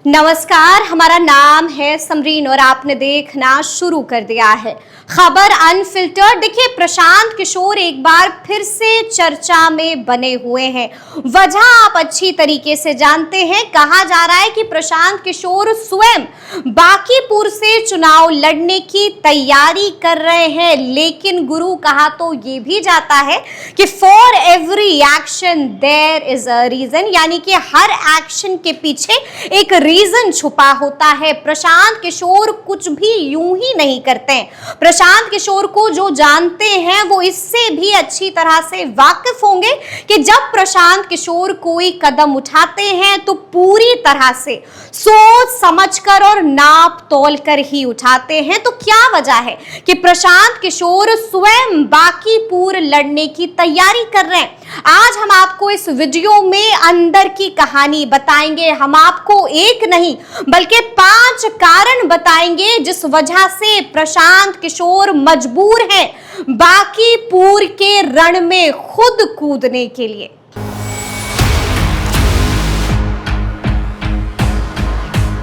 नमस्कार, हमारा नाम है समरीन और आपने देखना शुरू कर दिया है खबर अनफिल्टर्ड। देखिए, प्रशांत किशोर एक बार फिर से चर्चा में बने हुए हैं। वजह आप अच्छी तरीके से जानते हैं। कहा जा रहा है कि प्रशांत किशोर स्वयं बांकीपुर से चुनाव लड़ने की तैयारी कर रहे हैं, लेकिन गुरु कहा तो ये भी जाता है कि for every action there is a reason, यानी कि हर एक्शन के पीछे एक रीजन छुपा होता है। प्रशांत किशोर कुछ भी यूं ही नहीं करते हैं। प्रशांत किशोर को जो जानते हैं वो इससे भी अच्छी तरह से वाकिफ होंगे कि जब प्रशांत किशोर कोई कदम उठाते हैं तो पूरी तरह से सोच समझकर और नाप तोल कर ही उठाते हैं। तो क्या वजह है कि प्रशांत किशोर स्वयं बांकीपुर लड़ने की तैयारी कर रहे हैं? आज हम आपको इस वीडियो में अंदर की कहानी बताएंगे। हम आपको एक नहीं बल्कि 5 कारण बताएंगे जिस वजह से प्रशांत किशोर मजबूर हैं बांकीपुर के रण में खुद कूदने के लिए।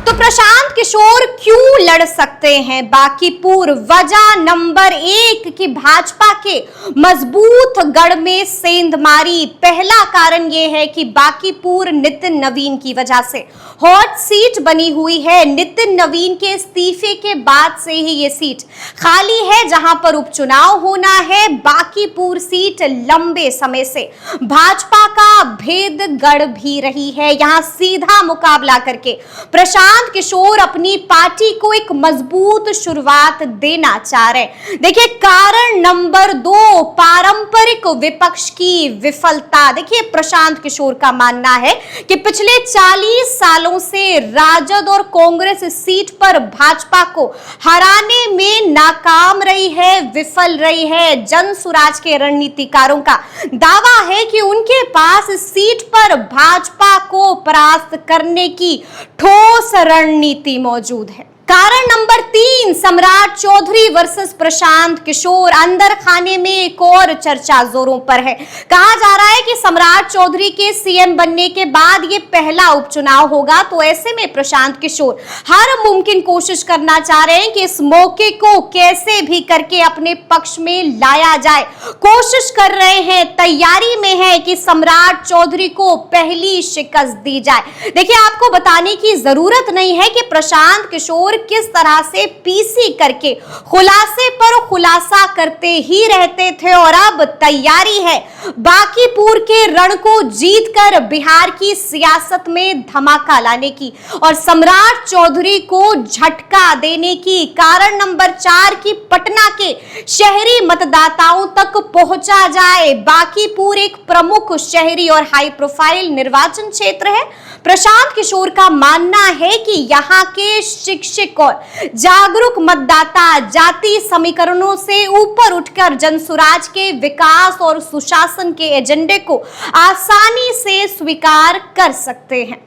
तो प्रशांत किशोर क्यों लड़ सकते हैं बांकीपुर? वजह नंबर 1 कि भाजपा के मजबूत गढ़ में सेंधमारी। पहला कारण यह है कि बांकीपुर नितिन नवीन की वजह से हॉट सीट बनी हुई है। नितिन नवीन के इस्तीफे के बाद से ही ये सीट खाली है जहां पर उपचुनाव होना है। बांकीपुर सीट लंबे समय से भाजपा का भेदगढ़ भी रही है। यहां सीधा मुकाबला करके प्रशांत किशोर अपनी पार्टी को एक मजबूत शुरुआत देना चाह रहे। देखिए, कारण नंबर 2 पारंपरिक विपक्ष की विफलता। देखिए, प्रशांत किशोर का मानना है कि पिछले 40 सालों से राजद और कांग्रेस इस सीट पर भाजपा को हराने में नाकाम रही है, विफल रही है। जन सुराज के रणनीतिकारों का दावा है कि उनके पास इस सीट पर भाजपा को परास्त करने की ठोस रणनीति मौजूद है। कारण नंबर 3 सम्राट चौधरी वर्सेस प्रशांत किशोर। अंदर खाने में एक और चर्चा जोरों पर है। कहा जा रहा है कि सम्राट चौधरी के सीएम बनने के बाद ये पहला उपचुनाव होगा, तो ऐसे में प्रशांत किशोर हर मुमकिन कोशिश करना चाह रहे हैं कि इस मौके को कैसे भी करके अपने पक्ष में लाया जाए। कोशिश कर रहे हैं, तैयारी में है कि सम्राट चौधरी को पहली शिकस्त दी जाए। देखिए, आपको बताने की जरूरत नहीं है कि प्रशांत किशोर किस तरह से पीसी करके खुलासे पर खुलासा करते ही रहते थे और अब तैयारी है बांकीपुर के रण को जीतकर बिहार की सियासत में धमाका लाने की और सम्राट चौधरी को झटका देने की। कारण नंबर 4 की पटना के शहरी मतदाताओं तक पहुंचा जाए। बांकीपुर एक प्रमुख शहरी और हाई प्रोफाइल निर्वाचन क्षेत्र है। प्रशांत किशोर का मानना है कि यहाँ के शिक्षक और जागरूक मतदाता जाति समीकरणों से ऊपर उठकर जनसुराज के विकास और सुशासन के एजेंडे को आसानी से स्वीकार कर सकते हैं।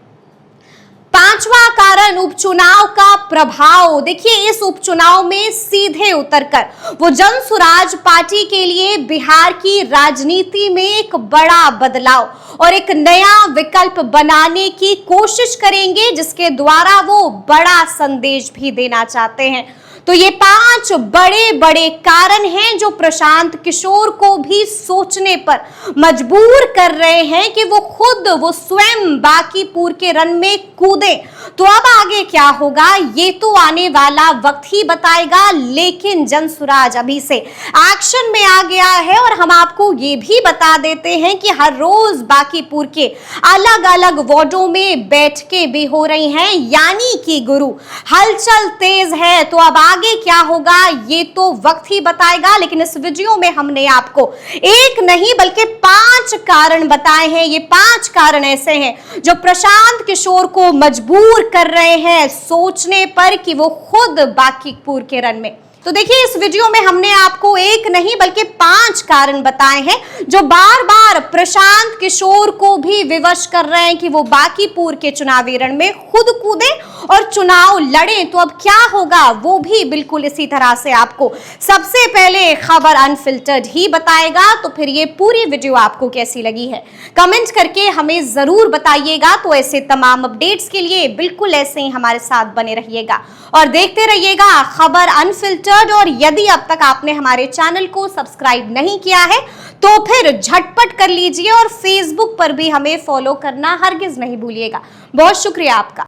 5वां कारण उपचुनाव का प्रभाव। देखिए, इस उपचुनाव में सीधे उतरकर वो जनसुराज पार्टी के लिए बिहार की राजनीति में एक बड़ा बदलाव और एक नया विकल्प बनाने की कोशिश करेंगे, जिसके द्वारा वो बड़ा संदेश भी देना चाहते हैं। तो ये 5 बड़े बड़े कारण हैं जो प्रशांत किशोर को भी सोचने पर मजबूर कर रहे हैं कि वो स्वयं बांकीपुर के रण में कूदे। तो अब आगे क्या होगा ये तो आने वाला वक्त ही बताएगा, लेकिन जनसुराज अभी से एक्शन में आ गया है और हम आपको ये भी बता देते हैं कि हर रोज बांकीपुर के अलग अलग वार्डों में बैठकें भी हो रही हैं, यानी कि गुरु हलचल तेज है। तो अब आगे क्या होगा ये तो वक्त ही बताएगा, लेकिन इस वीडियो में हमने आपको एक नहीं बल्कि 5 कारण बताए हैं। ये 5 कारण ऐसे हैं जो प्रशांत किशोर को मजबूर कर रहे हैं सोचने पर कि वो खुद बांकीपुर के रण में तो देखिए इस वीडियो में हमने आपको एक नहीं बल्कि 5 कारण बताए हैं जो बार बार प्रशांत किशोर को भी विवश कर रहे हैं कि वो बांकीपुर के चुनावी रण में खुद कूदे और चुनाव लड़े। तो अब क्या होगा वो भी बिल्कुल इसी तरह से आपको सबसे पहले खबर अनफिल्टर्ड ही बताएगा। तो फिर ये पूरी वीडियो आपको कैसी लगी है कमेंट करके हमें जरूर बताइएगा। तो ऐसे तमाम अपडेट्स के लिए बिल्कुल ऐसे ही हमारे साथ बने रहिएगा और देखते रहिएगा खबर अनफिल्टर्ड। और यदि अब तक आपने हमारे चैनल को सब्सक्राइब नहीं किया है तो फिर झटपट कर लीजिए और फेसबुक पर भी हमें फॉलो करना हरगिज नहीं भूलिएगा। बहुत शुक्रिया आपका।